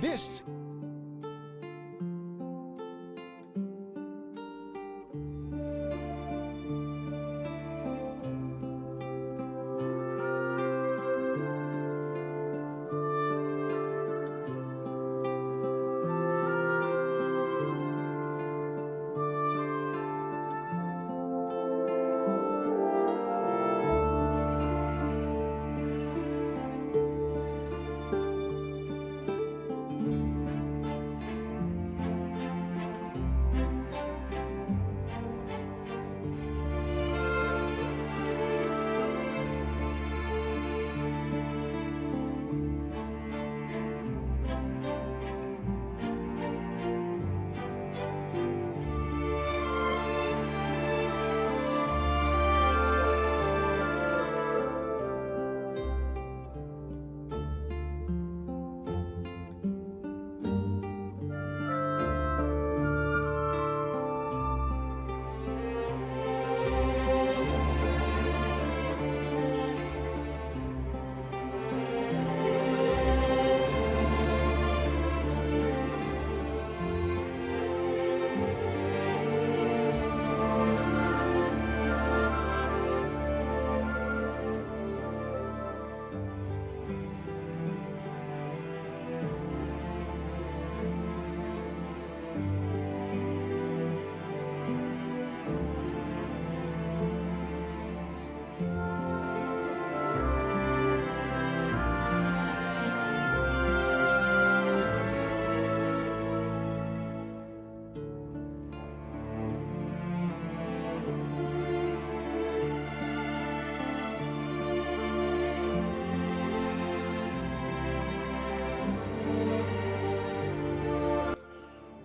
This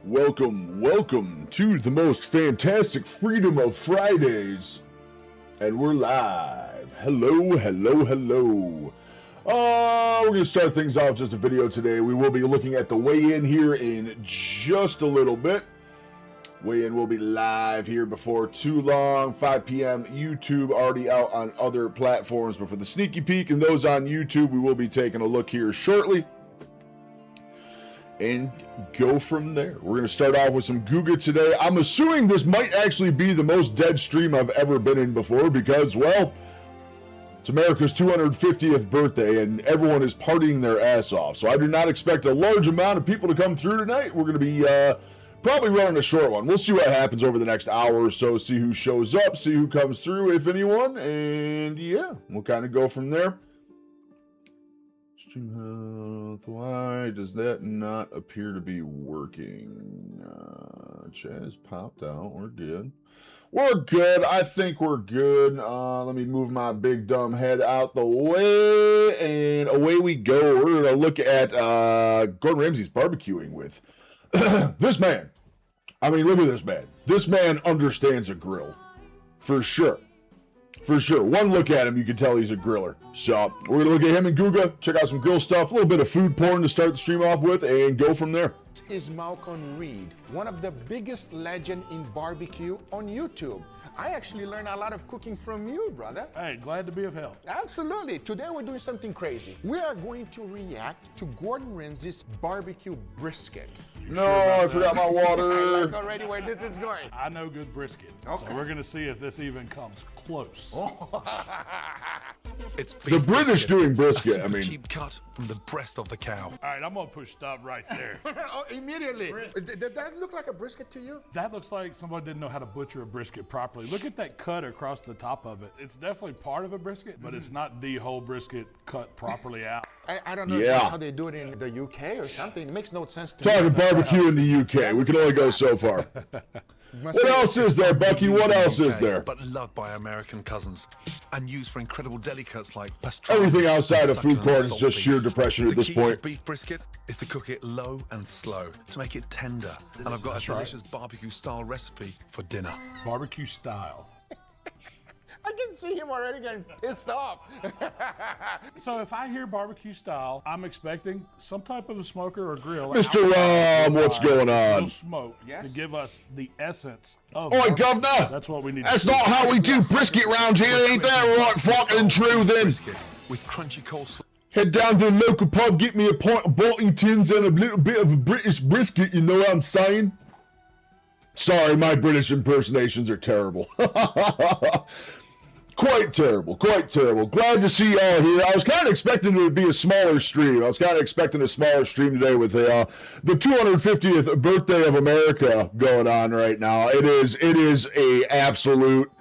Welcome to the most fantastic Freedom of Fridays. And we're live. Hello. We're going to start things off just a video today. We will be looking at the weigh-in here in just a little bit. Weigh-in will be live here before too long. 5 p.m. YouTube, already out on other platforms. But for the sneaky peek and those on YouTube, we will be taking a look here shortly. And go from there. We're going to start off with some Guga today. I'm assuming this might actually be the most dead stream I've ever been in before because, well, it's America's 250th birthday and everyone is partying their ass off. So I do not expect a large amount of people to come through tonight. We're going to be probably running a short one. We'll see what happens over the next hour or so, see who shows up, see who comes through, if anyone. And yeah, we'll kind of go from there. Stream health, why does that not appear to be working? Chaz popped out, we're good. I think we're good. Let me move my big dumb head out the way, and away we go. We're gonna look at Gordon Ramsay's barbecuing with this man. I mean, look at this man. This man understands a grill, for sure. For sure. One look at him, you can tell he's a griller. So we're going to look at him and Guga, check out some grill stuff, a little bit of food porn to start the stream off with, and go from there. is Malcolm Reed, one of the biggest legends in barbecue on YouTube. I actually learned a lot of cooking from you, brother. Hey, glad to be of help. Absolutely. Today we're doing something crazy. We are going to react to Gordon Ramsay's barbecue brisket. No, I forgot my I water. like already where this is going. I know good brisket. Okay. So we're going to see if this even comes close. It's The British doing brisket, I mean. cheap cut from the breast of the cow. All right, I'm going to push stop right there. Oh, immediately. Did that look like a brisket to you? That looks like somebody didn't know how to butcher a brisket properly. Look at that cut across the top of it. It's definitely part of a brisket, but it's not the whole brisket cut properly out. I don't know if that's how they do it in the UK or something. It makes no sense to Talking me. barbecue in the UK. We can only go so far. What else is there, Bucky? What else is there? But loved by American cousins and used for incredible deli cuts like pastrami. Everything outside and of food succulent court is salt just beef. sheer depression at The this key to point. beef brisket is to cook it low and slow to make it tender. And I've got a delicious barbecue style recipe for dinner. Barbecue style. I can see him already getting pissed off. So if I hear barbecue style, I'm expecting some type of a smoker or grill. Mr. What's going on? Smoke Yes. to give us the essence of Oi, barbecue. governor! That's what we need. That's to not how we do brisket round here, ain't that right fucking true then? Brisket with crunchy coleslaw. Head down to the local pub, get me a pint of Boltingtons and a little bit of a British brisket, you know what I'm saying? Sorry, my British impersonations are terrible. Quite terrible, quite terrible. Glad to see y'all here. I was kind of expecting it to be a smaller stream. I was kind of expecting a smaller stream today with the 250th birthday of America going on right now. It is a absolute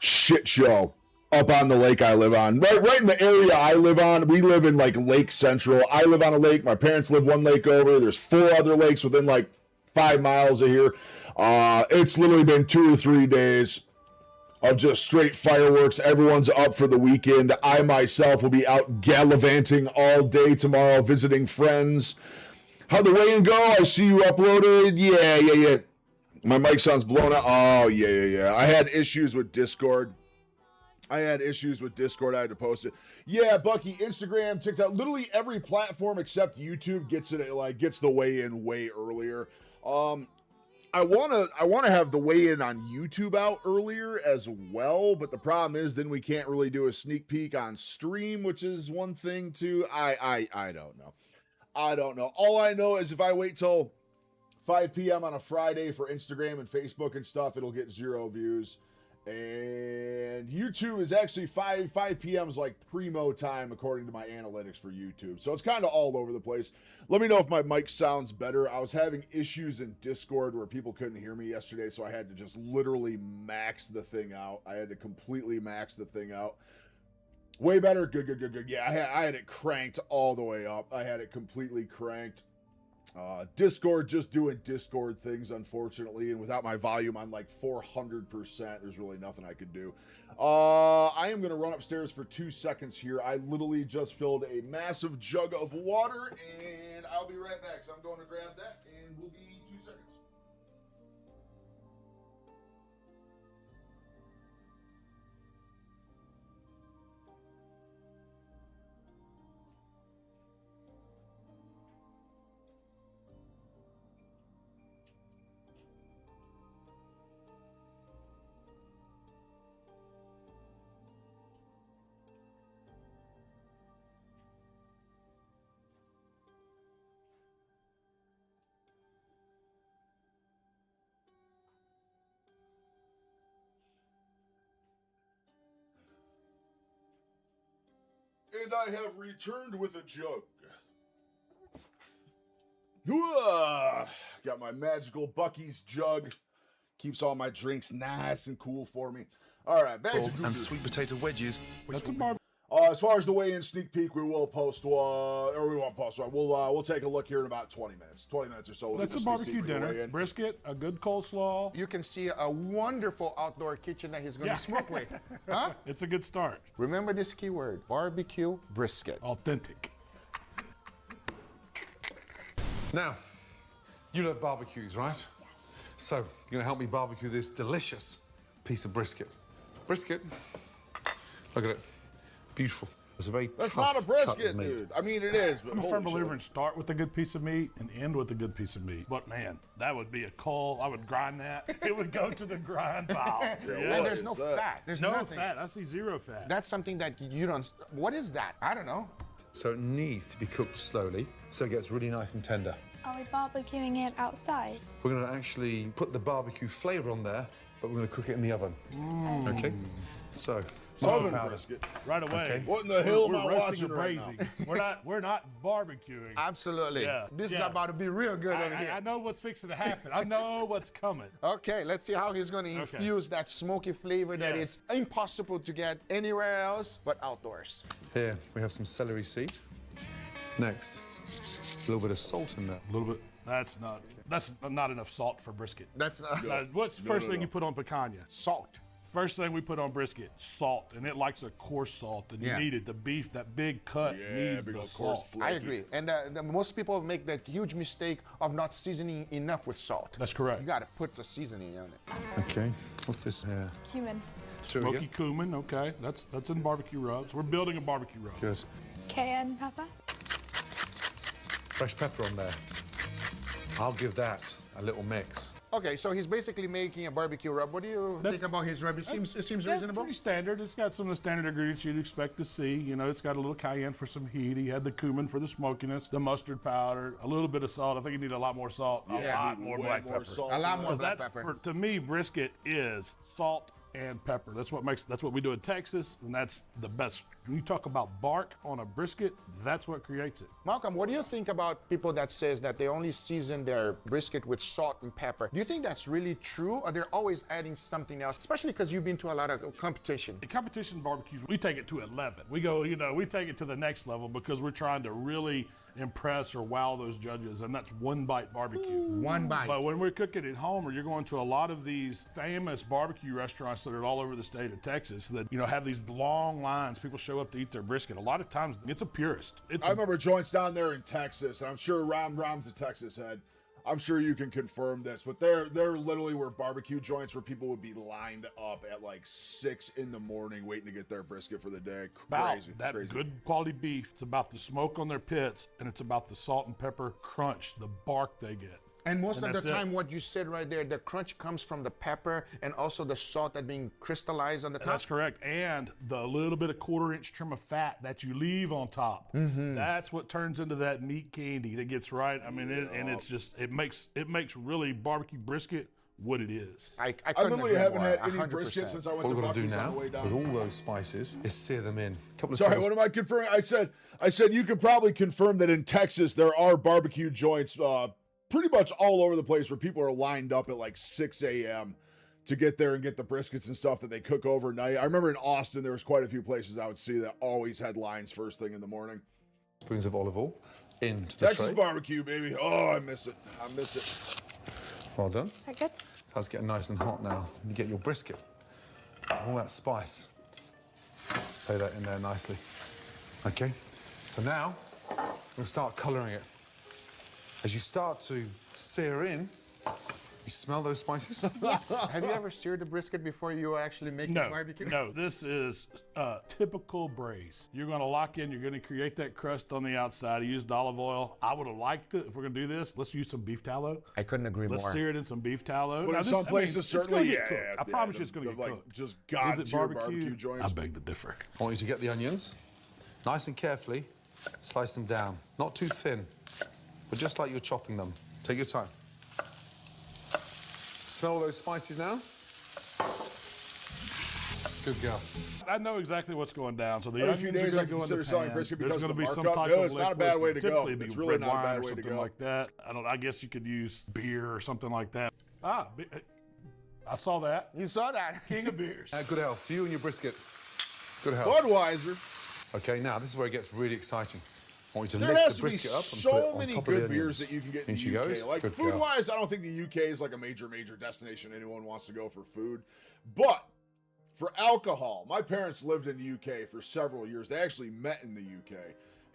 shit show up on the lake I live on. Right in the area I live on. We live in like Lake Central. I live on a lake. My parents live one lake over. There's 4 other lakes within like 5 miles of here. It's literally been 2 or 3 days of just straight fireworks. Everyone's up for the weekend. I myself will be out gallivanting all day tomorrow, visiting friends. How'd the weigh-in go? I see you uploaded. Yeah. My mic sounds blown out. Oh, yeah. I had issues with Discord. I had to post it. Yeah, Bucky, Instagram, TikTok, literally every platform except YouTube gets the weigh-in way earlier. I wanna have the weigh-in on YouTube out earlier as well, but the problem is then we can't really do a sneak peek on stream, which is one thing too. I don't know. All I know is if I wait till 5 p.m. on a Friday for Instagram and Facebook and stuff, it'll get 0 views. And YouTube is actually 5 p.m. is like primo time according to my analytics for YouTube. So it's kind of all over the place. Let me know if my mic sounds better. I was having issues in Discord where people couldn't hear me yesterday, so I had to just literally max the thing out. I had to completely max the thing out. Way better. Good. Yeah, I had it cranked all the way up. I had it completely cranked. Discord just doing Discord things, unfortunately, and without my volume on like 400%, there's really nothing I could do. I am going to run upstairs for 2 seconds here. I literally just filled a massive jug of water, and I'll be right back. So I'm going to grab that, and we'll be 2 seconds. And I have returned with a jug. Got my magical Bucky's jug. Keeps all my drinks nice and cool for me. All right, back to and sweet potato wedges. That's a barbecue. As far as the weigh-in sneak peek, we will post or we won't post. Right? We'll take a look here in about 20 minutes. 20 minutes or so. That's a barbecue dinner. Brisket, a good coleslaw. You can see a wonderful outdoor kitchen that he's going to smoke with. Huh? It's a good start. Remember this keyword, barbecue brisket. Authentic. Now, you love barbecues, right? Yes. So, you're going to help me barbecue this delicious piece of brisket. Brisket, look at it. Beautiful. It's a very That's tough not a brisket, cut of meat. dude. I mean, it is, but I'm a firm believer in start with a good piece of meat and end with a good piece of meat. But man, that would be a coal. I would grind that. It would go to the grind pile. And there's no fat. There's no nothing. fat. I see zero fat. That's something that you don't. What is that? I don't know. So it needs to be cooked slowly so it gets really nice and tender. Are we barbecuing it outside? We're going to actually put the barbecue flavour on there, but we're going to cook it in the oven. Okay? So, Oven powder. brisket. Right away. Okay. What in the hell am I We're roasting watching and right now? braising. We're not barbecuing. Absolutely. Yeah. This is Yeah. about to be real good over here. I know what's fixing to happen. I know what's coming. Okay, let's see how he's going to infuse that smoky flavor that Yeah. is impossible to get anywhere else but outdoors. Here, we have some celery seed. Next, a little bit of salt in there. A little bit. That's not enough salt for brisket. That's not What's the first thing you put on picanha? salt. First thing we put on brisket, salt, and it likes a coarse salt, and Yeah. you need it. The beef, that big cut, needs big the old coarse salt. flaky. I agree. And most people make that huge mistake of not seasoning enough with salt. That's correct. You got to put the seasoning on it. Okay, what's this here? Cumin. Smoky cumin, okay. That's in barbecue rubs. We're building a barbecue rub. Good. Cayenne pepper. Fresh pepper on there. I'll give that a little mix. Okay, so he's basically making a barbecue rub. What do you think about his rub? It seems That's reasonable. pretty standard. It's got some of the standard ingredients you'd expect to see. You know, it's got a little cayenne for some heat. He had the cumin for the smokiness, the mustard powder, a little bit of salt. I think you need a lot more salt, a lot more black pepper. A lot more 'Cause black that's pepper. to me, brisket is salt and pepper. That's what we do in Texas, and that's the best. When you talk about bark on a brisket, that's what creates it. Malcolm, what do you think about people that says that they only season their brisket with salt and pepper? Do you think that's really true, or they're always adding something else? Especially because you've been to a lot of competition. In competition barbecues, we take it to 11. We go, we take it to the next level because we're trying to really impress or wow those judges, and that's one bite barbecue. One bite. But when we're cooking at home, or you're going to a lot of these famous barbecue restaurants that are all over the state of Texas that, have these long lines, people show up to eat their brisket. A lot of times it's a purist. I remember joints down there in Texas, and I'm sure Rom's a Texas head. I'm sure you can confirm this, but they're literally were barbecue joints where people would be lined up at like 6 in the morning waiting to get their brisket for the day. Crazy. That crazy. good quality beef. It's about the smoke on their pits, and it's about the salt and pepper crunch, the bark they get. And most of the that's it. time, what you said right there, the crunch comes from the pepper and also the salt that being crystallized on the top. That's correct. And the little bit of 1/4-inch trim of fat that you leave on top. That's what turns into that meat candy that gets right. I mean, and it's just, it makes really barbecue brisket what it is. I literally haven't had any 100%. brisket since I went What to we're going to do Buc-ee's on now, the way down. with all those spices, is sear them in. Couple of Sorry, tablespoons. what am I confirming? I said you can probably confirm that in Texas there are barbecue joints pretty much all over the place where people are lined up at like 6 a.m. to get there and get the briskets and stuff that they cook overnight. I remember in Austin there was quite a few places I would see that always had lines first thing in the morning. Spoons of olive oil into the Texas tray. barbecue, baby. Oh, I miss it. I miss it. Well done. Very good. That's getting nice and hot now. You get your brisket. All that spice. Lay that in there nicely. Okay. So now, we're going to start colouring it. As you start to sear in, you smell those spices? Have you ever seared the brisket before you actually make the barbecue? No, this is typical braise. You're going to lock in, you're going to create that crust on the outside. I used olive oil. I would have liked it, if we're going to do this, let's use some beef tallow. I couldn't agree Let's more. sear it in some beef tallow. But Now in this- some I mean, places, it's gonna certainly, get cooked. I promise you it's going to get like, cooked. just Is god it tier barbecue joints. I beg to differ. I want you to get the onions, nice and carefully, slice them down. Not too thin, but just like you're chopping them. Take your time. Smell all those spices now? Good girl. I know exactly what's going down. So the Every few onions are days going I to go in the consider selling pan. brisket There's because going of to the be some markup. type No, of it's not a liquid. bad way to go. Typically, it'd be It's really red not a wine bad or way to something go. like that. I guess you could use beer or something like that. I saw that. You saw that. King of beers. Good health to you and your brisket. Good health. Budweiser. Okay, now this is where it gets really exciting. I want you to There lift has the to be brisket up and put it so on many top of good the beers onions. that you can get in In she the UK. goes. Like Good girl. food-wise, I don't think the UK is like a major destination anyone wants to go for food. But for alcohol, my parents lived in the UK for several years. They actually met in the UK.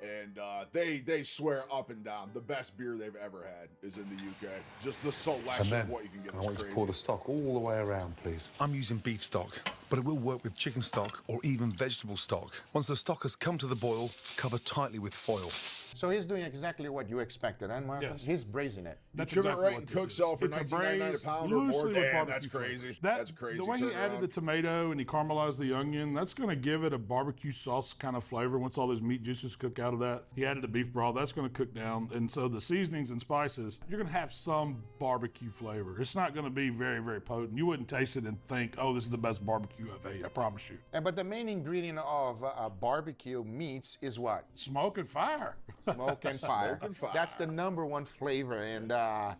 And they swear up and down the best beer they've ever had is in the UK. Just the And selection then of what you can get I is want you to crazy. pour the stock all the way around, please. I'm using beef stock, but it will work with chicken stock or even vegetable stock. Once the stock has come to the boil, cover tightly with foil. So he's doing exactly what you expected, and Marcus? Yes. He's braising it. That's Trim it exactly right what and this cook is. sell for It's a $19.99 a braise pound or more. loosely with Damn, barbecue that's flavor. crazy. That- That's crazy The way he added turnaround. the tomato and he caramelized the onion, that's going to give it a barbecue sauce kind of flavor once all those meat juices cook out of that. He added the beef broth, that's going to cook down. And so the seasonings and spices, you're going to have some barbecue flavor. It's not going to be very, very potent. You wouldn't taste it and think, oh, this is the best barbecue I've ate, I promise you. But the main ingredient of barbecue meats is what? Smoke and fire. Smoke and fire. Smoke and fire. That's the #1 flavor, and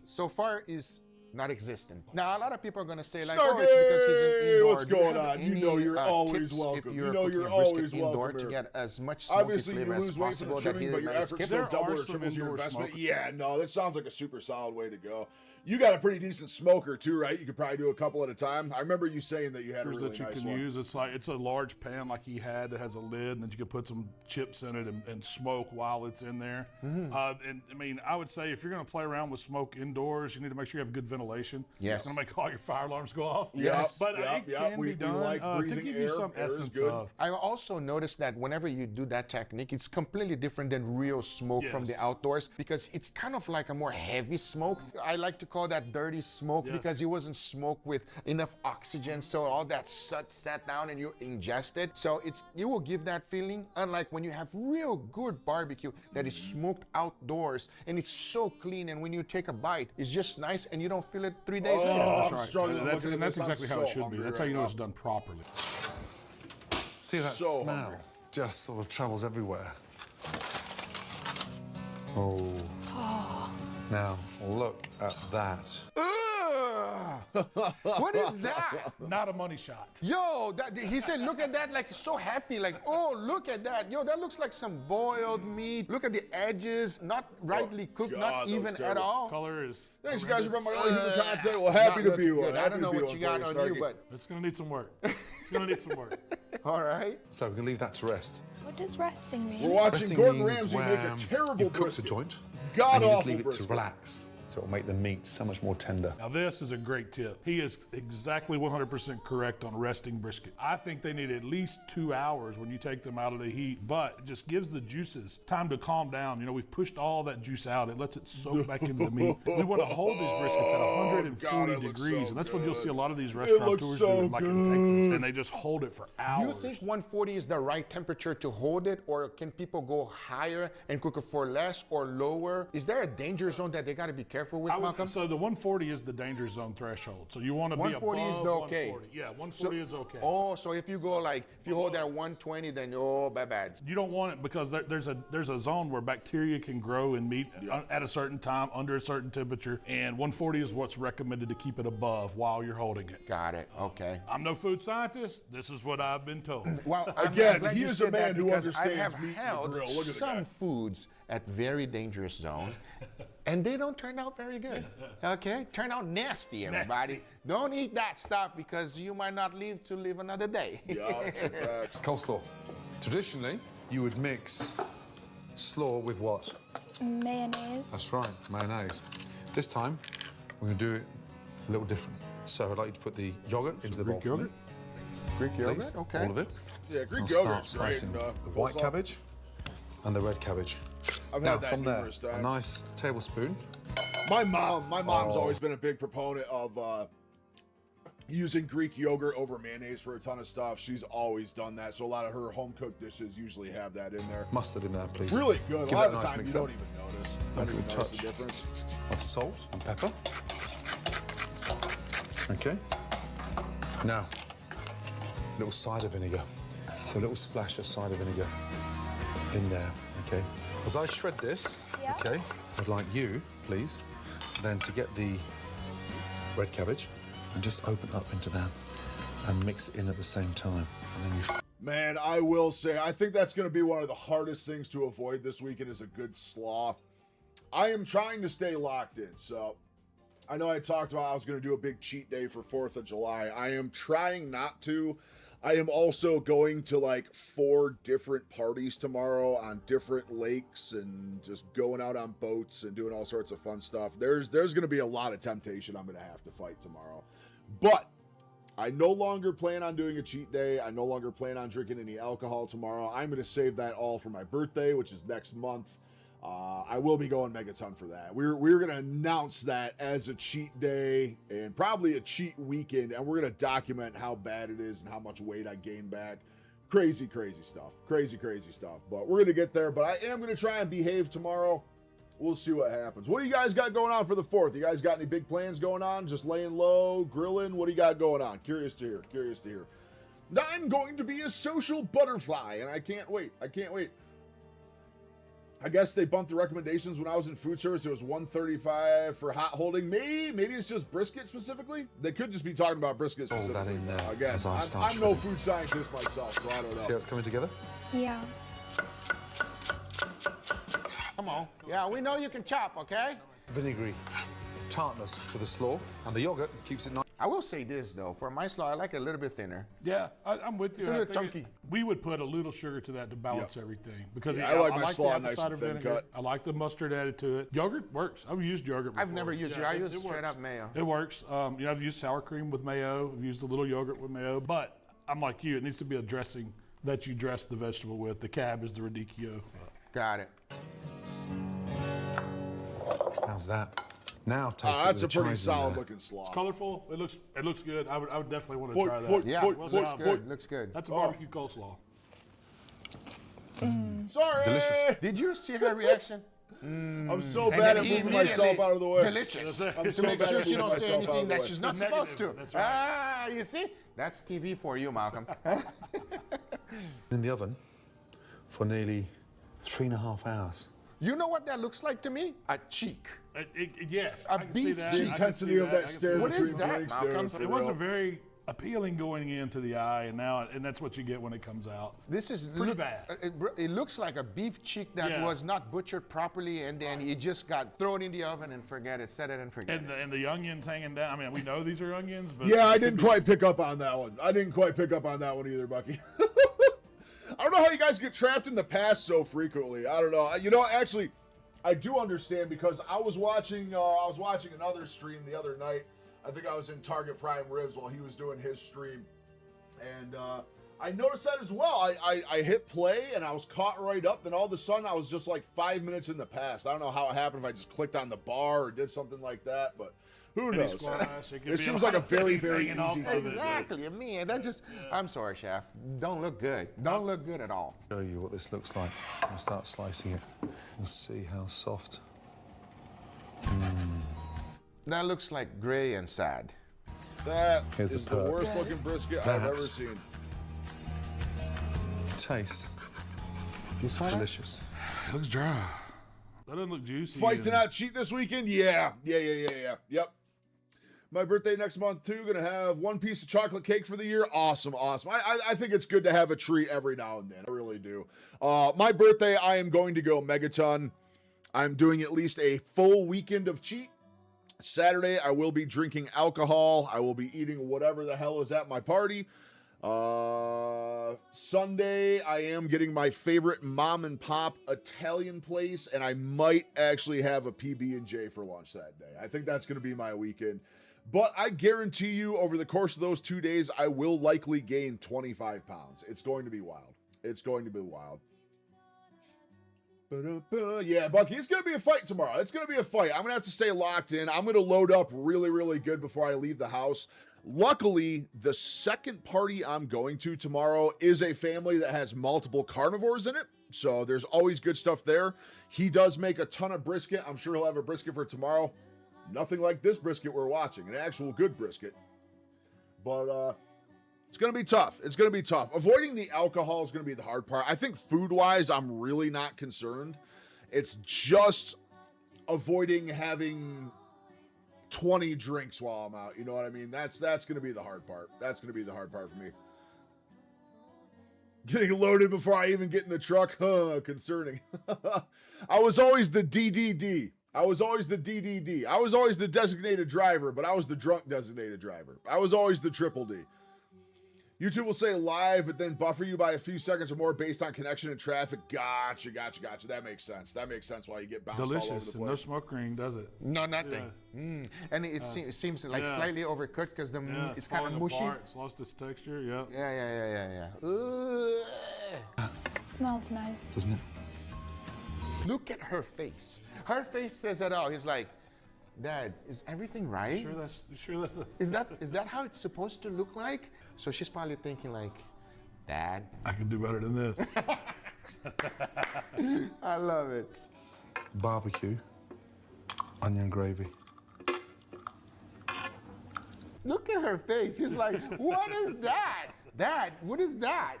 so far is not existent. Now, a lot of people are going to say, like, oh, it's because he's an indoor. What's Do you going have on? You any, know you're always tips welcome. If You you're know cooking you're a brisket always indoor welcome to here. get as much smoky Obviously, you flavor as lose weight from possible that trimming, he but your might efforts skip. don't There double are or some triples your indoor investment. smokers. Yeah, no, that sounds like a super solid way to go. You got a pretty decent smoker too, right? You could probably do a couple at a time. I remember you saying that you had a really That you nice can one. use. It's a large pan like he had that has a lid, and then you can put some chips in it and smoke while it's in there. And I mean, I would say if you're going to play around with smoke indoors, you need to make sure you have good ventilation. ventilation. Yes. It's gonna make all your fire alarms go off. Yes. But it can we be done like to breathing give you air. some Air is essence good. of. I also noticed that whenever you do that technique, it's completely different than real smoke from the Yes. outdoors because it's kind of like a more heavy smoke. I like to call that dirty smoke Yes. because it wasn't smoked with enough oxygen, so all that soot sat down and you ingest it. So it will give that feeling, unlike when you have real good barbecue that is smoked outdoors and it's so clean, and when you take a bite, it's just nice and you don't feel it 3 days later. Oh, That's I'm right. struggling And that's, looking and at that's this. I'm exactly how it so should be. hungry That's how right you know now. it's done properly. See that So smell? hungry. Just sort of travels everywhere. Oh. Now, look at that. Ugh! What is that? Not a money shot. Yo, he said, look at that, like so happy, like, oh, look at that. Yo, that looks like some boiled meat. Look at the edges, not rightly cooked, God, not that even looks at terrible. all. Color is. Thanks, you guys, for horrendous. my human content. Well, happy Not to be looking one. good. I Happy don't to know be what one you for got on you, Starkey. but It's gonna need some work. It's gonna need some work. all right. So we're gonna leave that to rest. What does resting mean? We're watching Resting Gordon means Ramsay make where a terrible you've cooked brisket. a joint, God and you just awful leave it brisket. to relax. So it'll make the meat so much more tender. Now this is a great tip. He is exactly 100% correct on resting brisket. I think they need at least 2 hours when you take them out of the heat, but it just gives the juices time to calm down. You know, we've pushed all that juice out. It lets it soak back into the meat. We want to hold these briskets at 140 God, it looks degrees, so and that's what you'll see a lot of these looks restaurateurs so doing, like in Texas, and they just hold it for Do hours. you think 140 is the right temperature to hold it, or can people go higher and cook it for less or lower? Is there a danger zone that they got to be careful with, Malcolm? So the 140 is the danger zone threshold. So you want to be 140 above is the okay. 140. Yeah, 140 is okay. Oh, so if you go like, if you hold that 120, then oh, bad. You don't want it because there's a zone where bacteria can grow in meat at a certain time, under a certain temperature, and 140 is what's recommended to keep it above while you're holding it. Got it. Okay. I'm no food scientist. This is what I've been told. Well, Again, I'm glad he you is said a man that who because understands I have meat and held grill. Look at the some guy. foods at very dangerous zone, and they don't turn out very good. Okay, turn out nasty, everybody. Don't eat that stuff because you might not live to live another day. Yeah, true facts. Coleslaw. Traditionally, you would mix slaw with what? Mayonnaise. That's right, mayonnaise. This time, we're gonna do it a little different. So I'd like you to put the yogurt into the bowl for me. Greek Please, yogurt, okay. all of it. Yeah, Greek I'll start yogurt's great. slicing and, the white coleslaw. cabbage and the red cabbage. I've Now, had that from there, numerous a times. nice tablespoon. My mom's Oh. always been a big proponent of using Greek yogurt over mayonnaise for a ton of stuff. She's always done that, so a lot of her home cooked dishes usually have that in there. Mustard in there, please. Really good. Give A lot that of a the nice time you mix don't up. even notice. Nice Don't even little notice the touch. difference. Of salt and pepper. Okay. Now, a little cider vinegar. So a little splash of cider vinegar in there, okay? As I shred this, Yeah. okay, I'd like you, please, then to get the red cabbage and just open up into that and mix it in at the same time. And then you Man, I will say, I think that's going to be one of the hardest things to avoid this weekend is a good slaw. I am trying to stay locked in, so I know I talked about I was going to do a big cheat day for 4th of July. I am trying not to. I am also going to like 4 different parties tomorrow on different lakes and just going out on boats and doing all sorts of fun stuff. There's going to be a lot of temptation I'm going to have to fight tomorrow. But I no longer plan on doing a cheat day. I no longer plan on drinking any alcohol tomorrow. I'm going to save that all for my birthday, which is next month. I will be going megaton for that. We're going to announce that as a cheat day and probably a cheat weekend, and we're going to document how bad it is and how much weight I gained back. Crazy stuff. Crazy stuff. But we're going to get there. But I am going to try and behave tomorrow. We'll see what happens. What do you guys got going on for the 4th? You guys got any big plans going on? Just laying low, grilling? What do you got going on? Curious to hear. I'm going to be a social butterfly, and I can't wait. I guess they bumped the recommendations when I was in food service. It was $135 for hot holding. Maybe it's just brisket specifically. They could just be talking about brisket Hold specifically. that in there Again, as I start I'm no shredding. food scientist myself, so I don't know. see how it's coming together? Yeah. Come on. Yeah, we know you can chop, okay? Vinegary tartness to the slaw, and the yogurt keeps it nice. I will say this though, for my slaw, I like it a little bit thinner. Yeah, I'm with you. It's a I little think chunky. We would put a little sugar to that to balance everything because Yeah, I like my the slaw apple nice cider and thin vinegar. cut. I like the mustard added to it. Yogurt works. I've used yogurt before. I've never used it. I use straight works. up mayo. It works. I've used sour cream with mayo. I've used a little yogurt with mayo. But I'm like you. It needs to be a dressing that you dress the vegetable with. The cab is the radicchio. Got it. How's that? Now taste it That's with a the pretty chives in solid there. looking slaw. Colorful. It looks good. I would definitely want to Foot, try that. foot, Yeah, foot, well looks done. good. Looks good. That's a barbecue coleslaw. Sorry. Delicious. Did you see her reaction? I'm so And bad then at moving immediately, myself out of the way. Delicious. I'm to so make bad sure at she moving don't say myself out of anything the that way. she's not The supposed to. negative, that's right. Ah, you see? That's TV for you, Malcolm. In the oven for nearly 3.5 hours. You know what that looks like to me? A cheek. Yes, A I can see beef that. cheek. The I can intensity see of I that can see stare What is between that, drinks Malcolm? there. for It wasn't real. very appealing going into the eye, and that's what you get when it comes out. This is Pretty bad. It looks like a beef cheek that Yeah. was not butchered properly, and then it just got thrown in the oven and forget it. Set it and forget it. And the onions hanging down. I mean, we know these are onions, but Yeah, I didn't quite pick up on that one. I didn't quite pick up on that one either, Bucky. I don't know how you guys get trapped in the past so frequently. I don't know. You know, actually, I do understand because I was watching another stream the other night. I think I was in Target Prime Ribs while he was doing his stream, and I noticed that as well. I hit play and I was caught right up. Then all of a sudden I was just like 5 minutes in the past. I don't know how it happened, if I just clicked on the bar or did something like that, but who knows? squash, it could It be seems a like a lot of very, things very hanging off easy of thing. it. Exactly. I mean, that just. I'm sorry, chef. Don't look good. Don't look good at all. Show you what this looks like. I'll start slicing it and see how soft. That looks like gray and sad. That Here's is the the perk. worst looking brisket I've That. ever seen. Taste You saw that? delicious. It looks dry. That doesn't look juicy. Fight to not cheat this weekend? Yeah. Yep. My birthday next month too. Gonna have one piece of chocolate cake for the year. Awesome. I think it's good to have a treat every now and then. I really do. My birthday, I am going to go megaton. I'm doing at least a full weekend of cheat. Saturday, I will be drinking alcohol. I will be eating whatever the hell is at my party. Sunday, I am getting my favorite mom and pop Italian place, and I might actually have a PB&J for lunch that day. I think that's going to be my weekend. But I guarantee you, over the course of those 2 days, I will likely gain 25 pounds. It's going to be wild. It's going to be wild. Yeah, Bucky, it's going to be a fight tomorrow. It's going to be a fight. I'm going to have to stay locked in. I'm going to load up really, really good before I leave the house. Luckily, the second party I'm going to tomorrow is a family that has multiple carnivores in it. So there's always good stuff there. He does make a ton of brisket. I'm sure he'll have a brisket for tomorrow. Nothing like this brisket we're watching, an actual good brisket. But it's going to be tough. It's going to be tough. Avoiding the alcohol is going to be the hard part. I think food-wise, I'm really not concerned. It's just avoiding having 20 drinks while I'm out. You know what I mean? That's going to be the hard part. That's going to be the hard part for me. Getting loaded before I even get in the truck, concerning. I was always the DDD. I was always the DDD. I was always the designated driver, but I was the drunk designated driver. I was always the triple D. YouTube will say live, but then buffer you by a few seconds or more based on connection and traffic. Gotcha. That makes sense. That makes sense why you get bounced all over the delicious. place. And no smoke ring, does it? No, nothing. And it seems like yeah. slightly overcooked because Yeah, it's kind of falling mushy. apart. It's lost its texture. Yeah. Yeah. Smells nice. Doesn't it? Look at her face. Her face says it all. He's like, Dad, is everything right? Sure, that's the. Is that how it's supposed to look like? So she's probably thinking like, Dad. I can do better than this. I love it. Barbecue, onion gravy. Look at her face. He's like, what is that? Dad, what is that?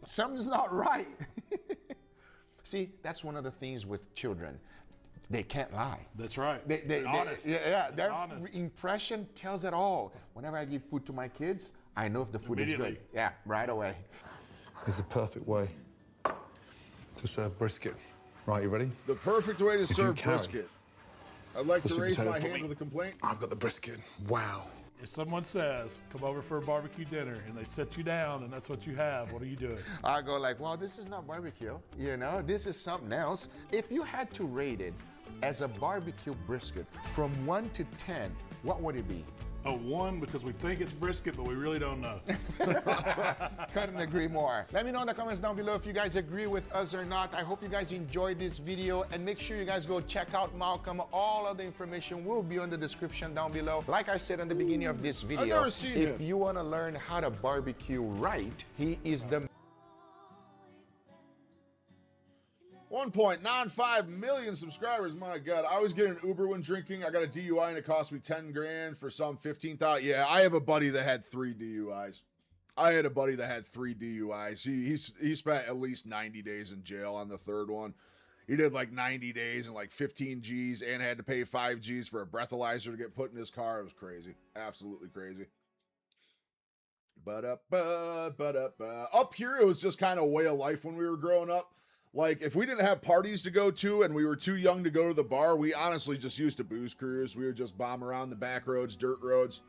Something's not right. See, that's one of the things with children. They can't lie. That's right. They honest. Their honest. impression tells it all. Whenever I give food to my kids, I know if the food is good. Immediately. Yeah, right away. Is the perfect way to serve brisket. Right, you ready? The perfect way to you serve carry brisket. I'd like the to sweet raise potato my for hand me? with a complaint. I've got the brisket. Wow. If someone says, come over for a barbecue dinner, and they sit you down and that's what you have, what are you doing? I go like, well, this is not barbecue, you know, this is something else. If you had to rate it as a barbecue brisket from 1 to 10, what would it be? A 1 because we think it's brisket, but we really don't know. Couldn't agree more. Let me know in the comments down below if you guys agree with us or not. I hope you guys enjoyed this video, and make sure you guys go check out Malcolm. All of the information will be in the description down below. Like I said in the beginning of this video, never seen if him. you want to learn how to barbecue right, he is the 1.95 million subscribers. My God, I was getting an Uber when drinking. I got a DUI and it cost me 10 grand for some 15,000. Yeah, I have a buddy that had 3 DUIs. I had a buddy that had 3 DUIs. He spent at least 90 days in jail on the third one. He did like 90 days and like 15 G's and had to pay 5 G's for a breathalyzer to get put in his car. It was crazy. Absolutely crazy. Up here, it was just kind of a way of life when we were growing up. Like, if we didn't have parties to go to and we were too young to go to the bar, we honestly just used to booze cruise. We would just bomb around the back roads, dirt roads.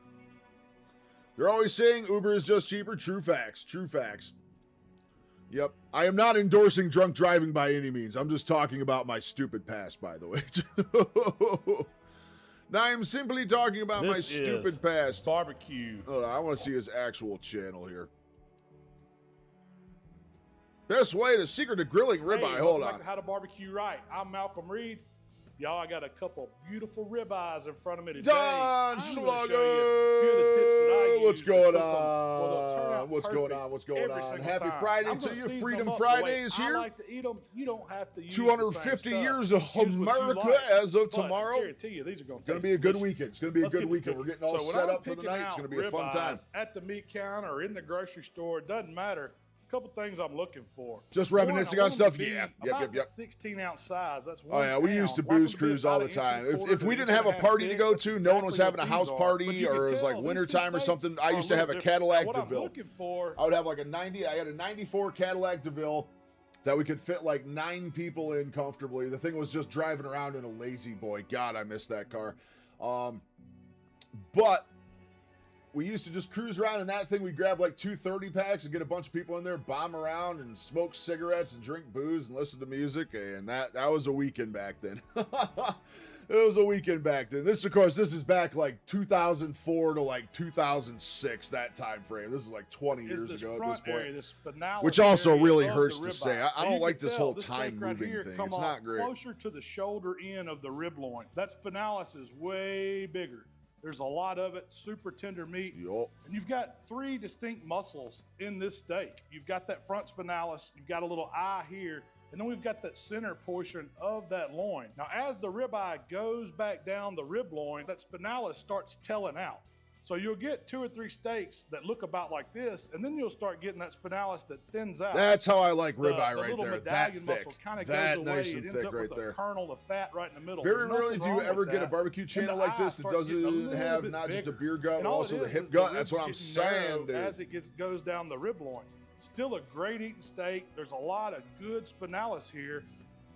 They're always saying Uber is just cheaper. True facts. True facts. Yep. I am not endorsing drunk driving by any means. I'm just talking about my stupid past, by the way. Now, I'm simply talking about my stupid past. Barbecue. Hold on, I want to see his actual channel here. Best way to secret to grilling ribeye. Hold on. How to barbecue right. I'm Malcolm Reed. Y'all, I got a couple beautiful ribeyes in front of me today. Don I'm gonna show you a few of the tips that I use. What's to going cook them. Well, they'll turn on? out What's going perfect on? What's going every on? single Happy time. Friday I'm to gonna you. season Freedom them up the Friday way is I here. like to eat them. You don't have to use 250 the same years stuff. of Use what you America like. as of But tomorrow. I guarantee you, these are going It's going to be a good weekend. It's going to be a good weekend. We're getting all So when set I'm up for the picking night. It's going to be a out fun time. ribeyes at the meat counter or in the grocery store, it doesn't matter. Couple things I'm looking for. Just One, reminiscing I on want them stuff? to be Yeah. about Yep. the 16-ounce size. That's Oh, 1 yeah. We pound. used to Like them booze be cruise about all the an inch time. and a If quarter we to didn't an have a inch and half party to thick, go that's to, no one was exactly having a what house these are. But party, you or can it was tell like these wintertime two or something, steaks I are used to have a little different. Cadillac What I'm DeVille. looking for, I would have like a 90. I had a 94 Cadillac DeVille that we could fit like 9 people in comfortably. The thing was just driving around in a lazy boy. God, I miss that car. But we used to just cruise around in that thing. We'd grab like 2 30 packs and get a bunch of people in there, bomb around and smoke cigarettes and drink booze and listen to music. And that was a weekend back then. It was a weekend back then. This, of course, this is back like 2004 to like 2006, that time frame. This is like 20 years ago at this point. this spinalis Which also area really of hurts the to ribeye. say. I You don't can like this tell whole this steak time right moving here thing. come It's off not great. closer to the shoulder end of the rib loin. That spinalis is way bigger. There's a lot of it, super tender meat. Yup. And you've got 3 distinct muscles in this steak. You've got that front spinalis, you've got a little eye here, and then we've got that center portion of that loin. Now, as the ribeye goes back down the rib loin, that spinalis starts telling out. So you'll get 2 or 3 steaks that look about like this, and then you'll start getting that spinalis that thins out. That's how I like The ribeye right little there. That medallion thick. muscle kind of That goes away. nice It and ends thick up right with there. a kernel of fat right in the middle. Very There's rarely nothing do you wrong ever with get a that. barbecue And channel the like eye this that starts getting a doesn't little have bit not just a bigger. beer gut, And but all also it the is hip is gut. ribs That's what I'm getting saying, narrowed dude. as it goes down the rib loin. Still a great eating steak. There's a lot of good spinalis here.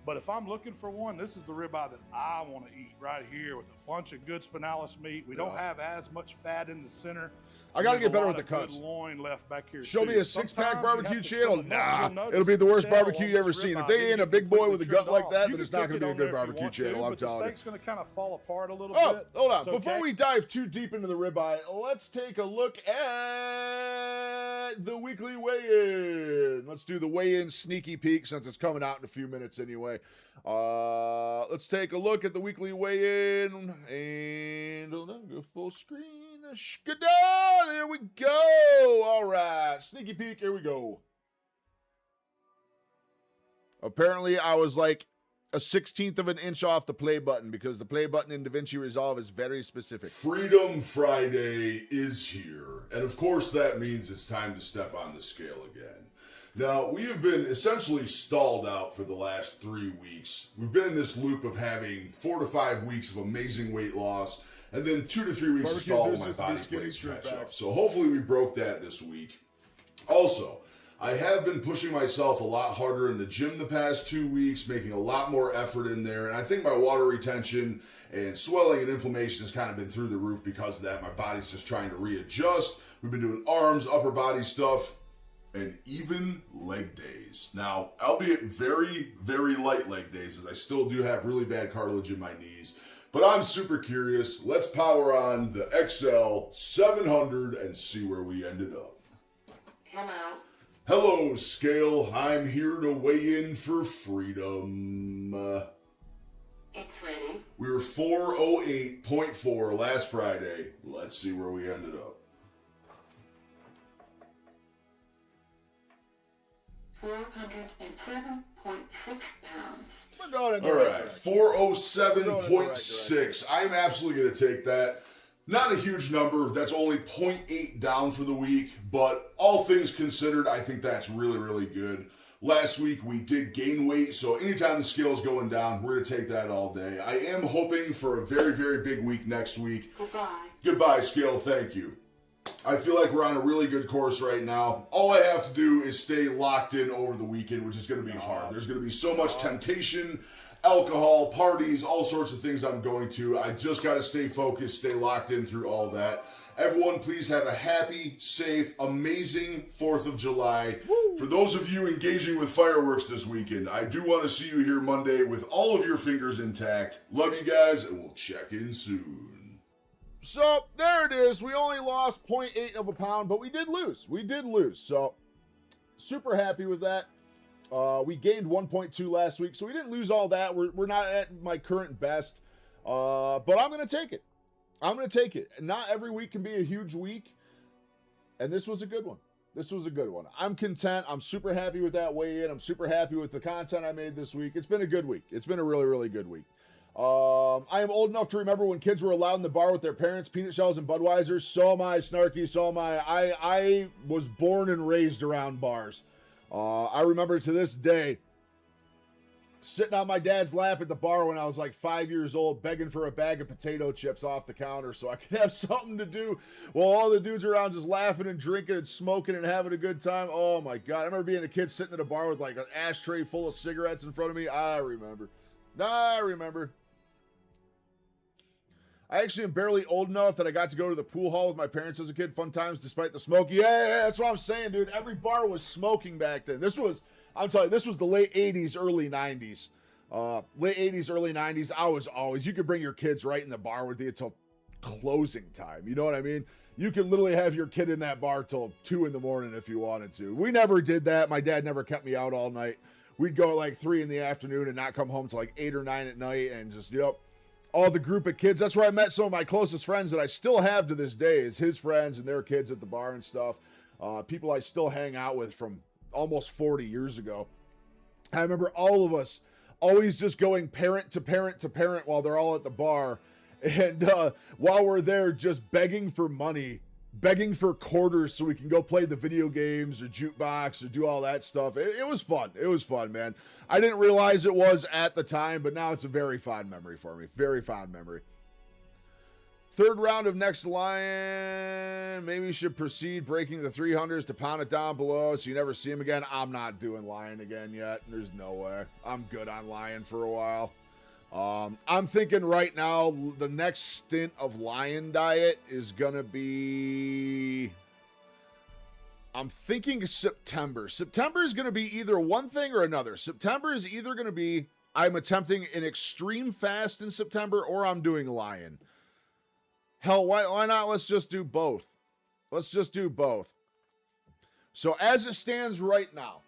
But if I'm looking for one, this is the ribeye that I want to eat right here with a bunch of good spinalis meat. We don't have as much fat in the center. I got to There's get a better lot with the of good cuts. loin left back here. Show too. me a 6-pack Sometimes you barbecue have to channel. trim them up. Nah, You'll notice it'll be the worst the tail barbecue on you ever this seen. If ribeye they didn't ain't a get big boy with a completely gut like trimmed that, off. then You it's can not going cook to be it a on there good if you barbecue want to, channel. I'm but the telling you. steak's going to kind of fall apart a little Oh, bit. hold on. It's Before okay. we dive too deep into the ribeye, let's take a look at the weekly weigh-in. Let's do the weigh-in sneaky peek since it's coming out in a few minutes anyway. Let's take a look at the weekly weigh-in and hold on, go full screen. There we go. All right, sneaky peek. Here we go. Apparently, I was like a 1/16 of an inch off the play button because the play button in DaVinci Resolve is very specific. Freedom Friday is here, and of course that means it's time to step on the scale again. Now, we have been essentially stalled out for the last 3 weeks. We've been in this loop of having 4 to 5 weeks of amazing weight loss, and then 2 to 3 weeks of stall when my body plays catch up. So hopefully we broke that this week. Also, I have been pushing myself a lot harder in the gym the past 2 weeks, making a lot more effort in there, and I think my water retention and swelling and inflammation has kind of been through the roof because of that. My body's just trying to readjust. We've been doing arms, upper body stuff, and even leg days. Now, albeit very, very light leg days, as I still do have really bad cartilage in my knees. But I'm super curious. Let's power on the XL 700 and see where we ended up. Hello. Hello, Scale. I'm here to weigh in for freedom. It's ready. We were 408.4 last Friday. Let's see where we ended up. 407.6 pounds. We're going in the All right right, direction. 407.6. I'm absolutely going to take that. Not a huge number. That's only 0.8 down for the week, but all things considered, I think that's really, really good. Last week, we did gain weight, so anytime the scale's going down, we're going to take that all day. I am hoping for a very, very big week next week. Goodbye. Goodbye, scale. Thank you. I feel like we're on a really good course right now. All I have to do is stay locked in over the weekend, which is going to be hard. There's going to be so much temptation, alcohol, parties, all sorts of things I'm going to. I just got to stay focused, stay locked in through all that. Everyone, please have a happy, safe, amazing 4th of July. Woo. For those of you engaging with fireworks this weekend, I do want to see you here Monday with all of your fingers intact. Love you guys, and we'll check in soon. So there it is. We only lost 0.8 of a pound, but we did lose. So super happy with that. We gained 1.2 last week, so we didn't lose all that. We're not at my current best, but I'm going to take it. Not every week can be a huge week, and this was a good one. I'm content. I'm super happy with that weigh-in. I'm super happy with the content I made this week. It's been a good week. It's been a really, really good week. I am old enough to remember when kids were allowed in the bar with their parents, peanut shells and Budweiser. So am I, Snarky. So am I. I was born and raised around bars. I remember to this day sitting on my dad's lap at the bar when I was like 5 years old, begging for a bag of potato chips off the counter so I could have something to do while all the dudes around just laughing and drinking and smoking and having a good time. Oh my God. I remember being a kid sitting at a bar with like an ashtray full of cigarettes in front of me. I remember. I actually am barely old enough that I got to go to the pool hall with my parents as a kid. Fun times despite the smoke. Yeah, that's what I'm saying, dude. Every bar was smoking back then. I'm telling you, this was the late 80s, early 90s. Late 80s, early 90s. You could bring your kids right in the bar with you till closing time. You know what I mean? You could literally have your kid in that bar till 2 in the morning if you wanted to. We never did that. My dad never kept me out all night. We'd go at like 3 in the afternoon and not come home till like 8 or 9 at night and just, all the group of kids. That's where I met some of my closest friends that I still have to this day, is his friends and their kids at the bar and stuff. People I still hang out with from almost 40 years ago. I remember all of us always just going parent to parent to parent while they're all at the bar. And while we're there, just begging for money, begging for quarters so we can go play the video games or jukebox or do all that stuff. It was fun. It was fun, man. I didn't realize it was at the time, but now it's a very fond memory for me. Very fond memory. Third round of next lion. Maybe you should proceed breaking the 300s to pound it down below so you never see him again. I'm not doing lion again yet. There's no way. I'm good on lion for a while. I'm thinking right now the next stint of lion diet is going to be... I'm thinking September. September is going to be either one thing or another. September is either going to be I'm attempting an extreme fast in September or I'm doing lion. Hell, why not? Let's just do both. So as it stands right now,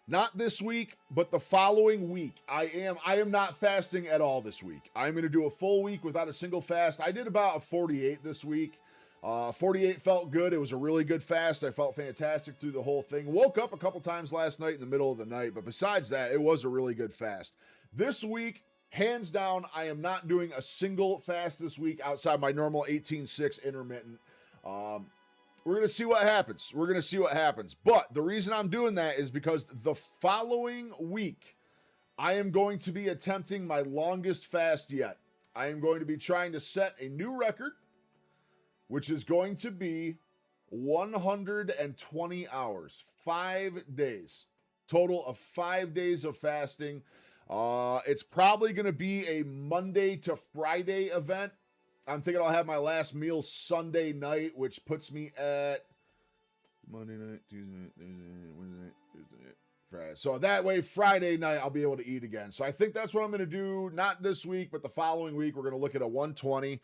not this week, but the following week, I am not fasting at all this week. I'm going to do a full week without a single fast. I did about a 48 this week. 48 felt good. It was a really good fast. I felt fantastic through the whole thing. Woke up a couple times last night in the middle of the night, but besides that, it was a really good fast. This week, hands down, I am not doing a single fast this week outside my normal 18-6 intermittent. We're going to see what happens. But the reason I'm doing that is because the following week, I am going to be attempting my longest fast yet. I am going to be trying to set a new record, which is going to be 120 hours, 5 days, total of 5 days of fasting. It's probably going to be a Monday to Friday event. I'm thinking I'll have my last meal Sunday night, which puts me at Monday night, Tuesday night, Thursday night, Wednesday night, Thursday night, Friday. So that way, Friday night, I'll be able to eat again. So I think that's what I'm going to do. Not this week, but the following week, we're going to look at a 120.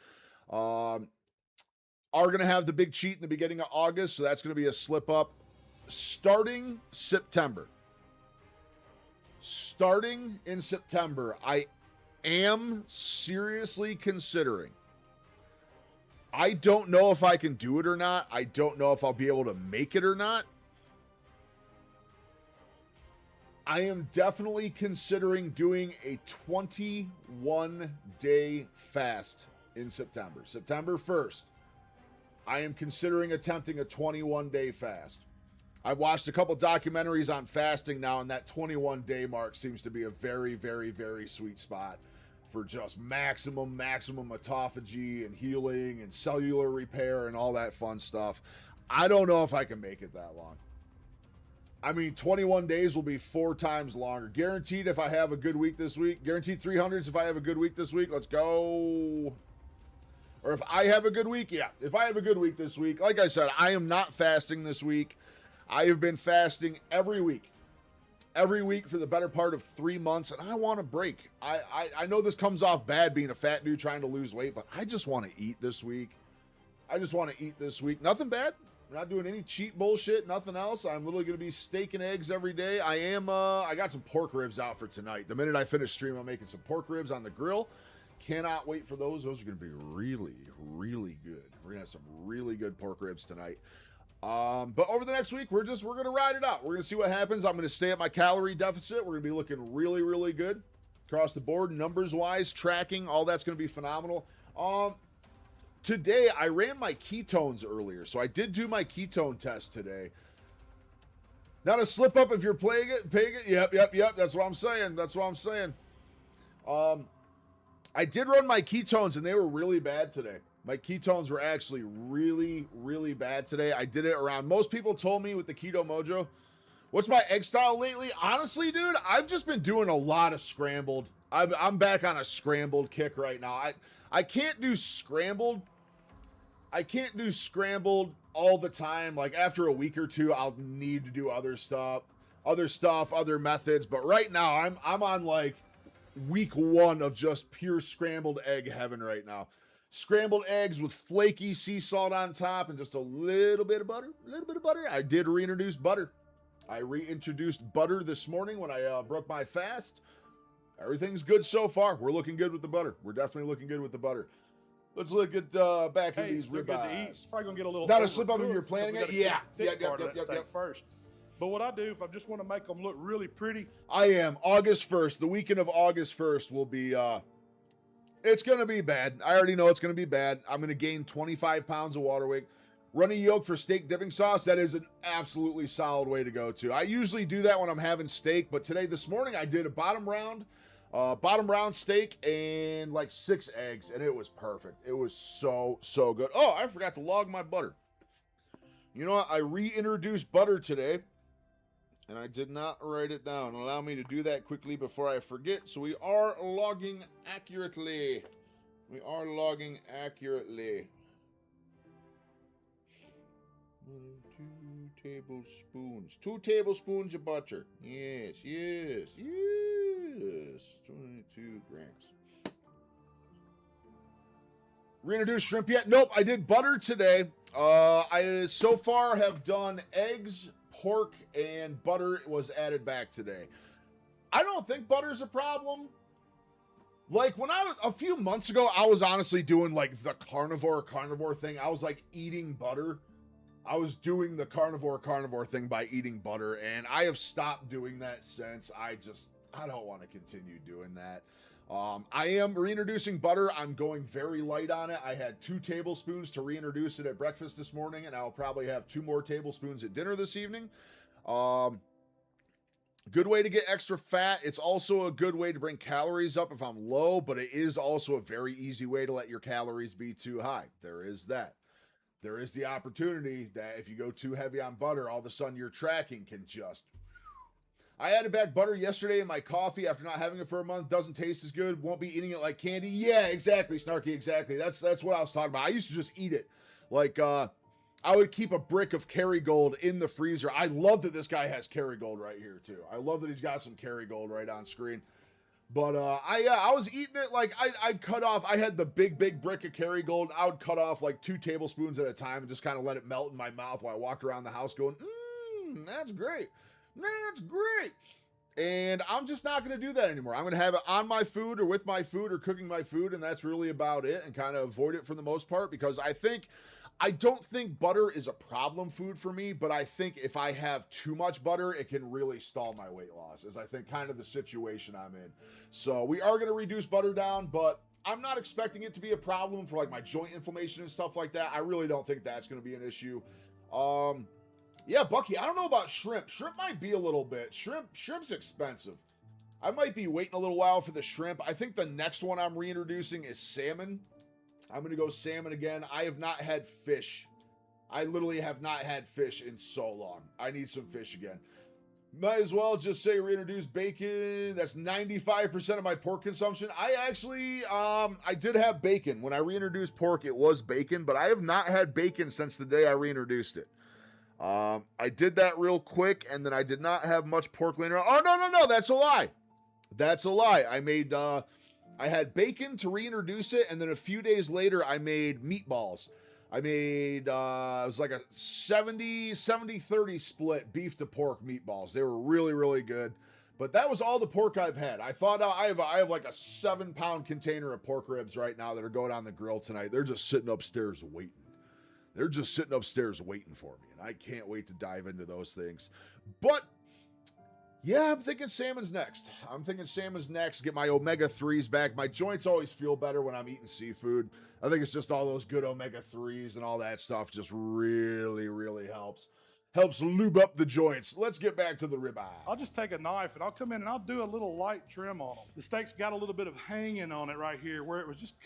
Are going to have the big cheat in the beginning of August, so that's going to be a slip up. Starting September. Starting in September, I am seriously considering. I don't know if I can do it or not. I don't know if I'll be able to make it or not. I am definitely considering doing a 21-day fast in September. September 1st. I am considering attempting a 21-day fast. I've watched a couple documentaries on fasting now, and that 21-day mark seems to be a very, very, very sweet spot for just maximum autophagy and healing and cellular repair and all that fun stuff. I don't know if I can make it that long. I mean, 21 days will be 4 times longer. Guaranteed if I have a good week this week. Guaranteed 300s if I have a good week this week. Let's go. Or if I have a good week, yeah. If I have a good week this week, like I said, I am not fasting this week. I have been fasting every week for the better part of 3 months, and I want a break. I know this comes off bad being a fat dude trying to lose weight, but I just want to eat this week. Nothing bad. I'm not doing any cheat bullshit, nothing else. I'm literally going to be steak and eggs every day. I got some pork ribs out for tonight. The minute I finish stream, I'm making some pork ribs on the grill. Cannot wait for those. Those are going to be really, really good. We're going to have some really good pork ribs tonight. But over the next week, we're going to ride it out. We're going to see what happens. I'm going to stay at my calorie deficit. We're going to be looking really, really good across the board, numbers wise, tracking, all that's going to be phenomenal. Today I ran my ketones earlier, so I did do my ketone test today. Not a slip up if you're paying it. Yep. That's what I'm saying. I did run my ketones and they were really bad today. My ketones were actually really, really bad today. I did it around, most people told me with the Keto Mojo, what's my egg style lately? Honestly, dude, I've just been doing a lot of scrambled. I'm back on a scrambled kick right now. I can't do scrambled. All the time. Like after a week or two, I'll need to do other stuff, other methods. But right now, I'm on like week 1 of just pure scrambled egg heaven right now. Scrambled eggs with flaky sea salt on top and just a little bit of butter. I did reintroduce butter. I reintroduced butter this morning when I broke my fast. Everything's good so far. We're looking good with the butter. We're definitely looking good with the butter. Let's look at back at these ribeyes. It's probably gonna get a little. Not a slip up if you're planning it. Yeah. First. But what I do if I just want to make them look really pretty, I am August 1st. The weekend of August 1st will be. It's gonna be bad. I already know it's gonna be bad. I'm gonna gain 25 pounds of water weight. Runny yolk for steak dipping sauce. That is an absolutely solid way to go to. I usually do that when I'm having steak, but this morning I did a bottom round steak and like 6 eggs, and it was perfect. It was so good. Oh, I forgot to log my butter. You know what? I reintroduced butter today, and I did not write it down. Allow me to do that quickly before I forget. So we are logging accurately. 1 2 tablespoons. 2 tablespoons of butter. Yes. 22 grams. Reintroduced shrimp yet? Nope, I did butter today. I so far have done eggs, pork, and butter was added back today. I don't think butter's a problem. Like when a few months ago, I was honestly doing like the carnivore thing. I was like eating butter. I was doing the carnivore thing by eating butter, and I have stopped doing that since. I don't want to continue doing that. I am reintroducing butter. I'm going very light on it. I had 2 tablespoons to reintroduce it at breakfast this morning, and I'll probably have 2 more tablespoons at dinner this evening. Good way to get extra fat. It's also a good way to bring calories up if I'm low, but it is also a very easy way to let your calories be too high. There is that. there is the opportunity that if you go too heavy on butter, all of a sudden your tracking can just. I added back butter yesterday in my coffee after not having it for a month. Doesn't taste as good. Won't be eating it like candy. Yeah, exactly, Snarky, exactly. That's what I was talking about. I used to just eat it. Like, I would keep a brick of Kerrygold in the freezer. I love that this guy has Kerrygold right here, too. I love that he's got some Kerrygold right on screen. But I was eating it like I'd cut off. I had the big brick of Kerrygold. I would cut off like 2 tablespoons at a time and just kind of let it melt in my mouth while I walked around the house going, that's great. That's great. And I'm just not going to do that anymore. I'm going to have it on my food or with my food or cooking my food, and that's really about it, and kind of avoid it for the most part, because I don't think butter is a problem food for me, but I think if I have too much butter, it can really stall my weight loss, is I think kind of the situation I'm in. So we are going to reduce butter down, but I'm not expecting it to be a problem for like my joint inflammation and stuff like that. I really don't think that's going to be an issue. Yeah, Bucky, I don't know about shrimp. Shrimp might be a little bit. Shrimp's expensive. I might be waiting a little while for the shrimp. I think the next one I'm reintroducing is salmon. I'm going to go salmon again. I have not had fish. I literally have not had fish in so long. I need some fish again. Might as well just say reintroduce bacon. That's 95% of my pork consumption. I actually, I did have bacon. When I reintroduced pork, it was bacon, but I have not had bacon since the day I reintroduced it. I did that real quick, and then I did not have much pork laying around. Oh, no, that's a lie. That's a lie. I had bacon to reintroduce it, and then a few days later, I made meatballs. I made, it was like a 70-30 split beef to pork meatballs. They were really, really good. But that was all the pork I've had. I thought I have like a 7-pound container of pork ribs right now that are going on the grill tonight. They're just sitting upstairs waiting. They're just sitting upstairs waiting for me, and I can't wait to dive into those things. But, yeah, I'm thinking salmon's next. Get my omega-3s back. My joints always feel better when I'm eating seafood. I think it's just all those good omega-3s and all that stuff just really, really helps. Helps lube up the joints. Let's get back to the ribeye. I'll just take a knife and I'll come in and I'll do a little light trim on them. The steak's got a little bit of hanging on it right here where it was just